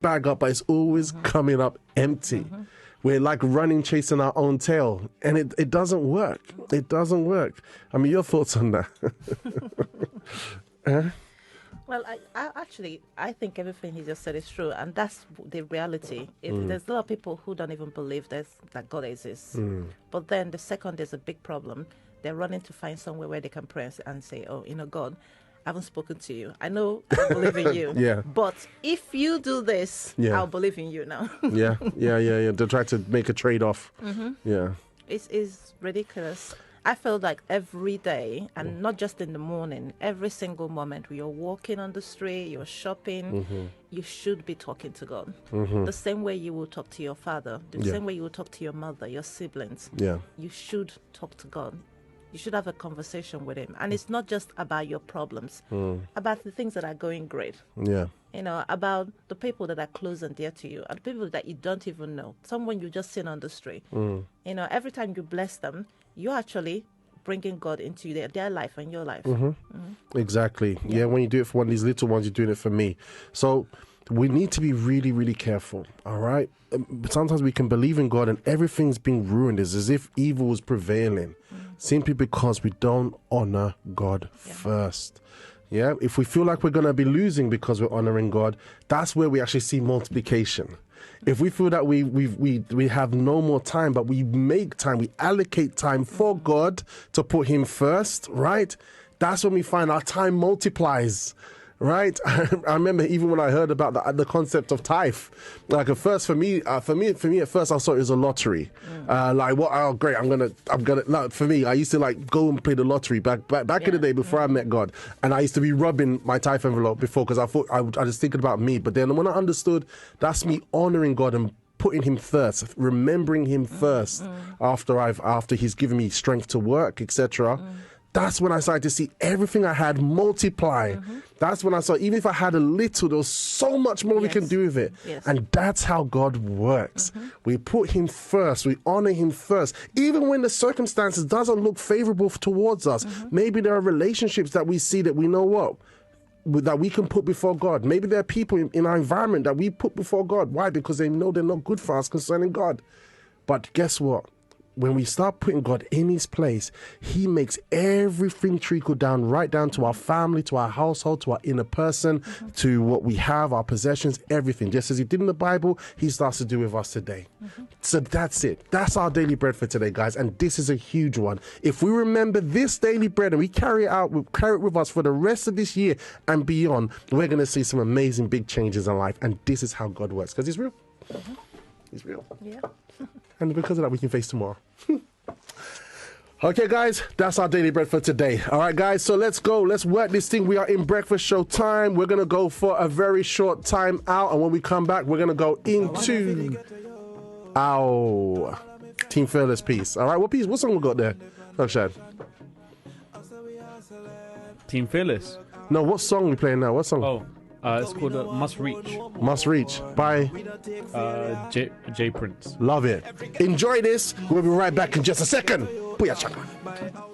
bag up, but it's always coming up empty. We're like running, chasing our own tail, and it doesn't work. It doesn't work. I mean, your thoughts on that? Well, I think everything he just said is true, and that's the reality. There's a lot of people who don't even believe that God exists. But then the second there's a big problem, they're running to find somewhere where they can pray and say, oh, God, I haven't spoken to you. I know I believe in you. Yeah. But if you do this, I'll believe in you now. Yeah. They try to make a trade-off. Yeah. It's ridiculous. I feel like every day, and not just in the morning, every single moment you're walking on the street, you're shopping, you should be talking to God. The same way you will talk to your father, the same way you will talk to your mother, your siblings. Yeah. You should talk to God. You should have a conversation with him. And it's not just about your problems, about the things that are going great. Yeah. About the people that are close and dear to you, and people that you don't even know. Someone you just seen on the street. Every time you bless them, you're actually bringing God into their life and your life. Exactly. Yeah, when you do it for one of these little ones, you're doing it for me. So we need to be really, really careful, all right? Sometimes we can believe in God and everything's being ruined. It's as if evil is prevailing, simply because we don't honor God first. Yeah, if we feel like we're going to be losing because we're honoring God, that's where we actually see multiplication. If we feel that we have no more time, but we make time, we allocate time for God to put him first, right? That's when we find our time multiplies, right? I remember even when I heard about the concept of tithe, like at first for me at first I thought it was a lottery. Like what? Oh great, I'm gonna. No, for me, I used to like go and play the lottery back in the day before I met God, and I used to be rubbing my tithe envelope before because I thought I was thinking about me. But then when I understood, that's me honoring God and putting him first, remembering him first after he's given me strength to work, etc. That's when I started to see everything I had multiply. That's when I saw, even if I had a little, there was so much more we can do with it. And that's how God works. We put him first. We honor him first. Even when the circumstances doesn't look favorable towards us. Maybe there are relationships that we see that we know that we can put before God. Maybe there are people in our environment that we put before God. Why? Because they know they're not good for us concerning God. But guess what? When we start putting God in his place, he makes everything trickle down, right down to our family, to our household, to our inner person, to what we have, our possessions, everything. Just as he did in the Bible, he starts to do with us today. So that's it. That's our daily bread for today, guys. And this is a huge one. If we remember this daily bread and we carry it with us for the rest of this year and beyond, we're going to see some amazing big changes in life. And this is how God works, because he's real. He's real. Yeah. And because of that, we can face tomorrow. Okay, guys, that's our daily bread for today. All right, guys, so let's go. Let's work this thing. We are in breakfast show time. We're going to go for a very short time out. And when we come back, we're going to go into our Team Fearless piece. All right, what song we got there? Oh, Shad. Team Fearless? No, what song we playing now? What song? Oh. It's called Must Reach. Must Reach by J Prince. Love it. Enjoy this. We'll be right back in just a second. Booyah chaka.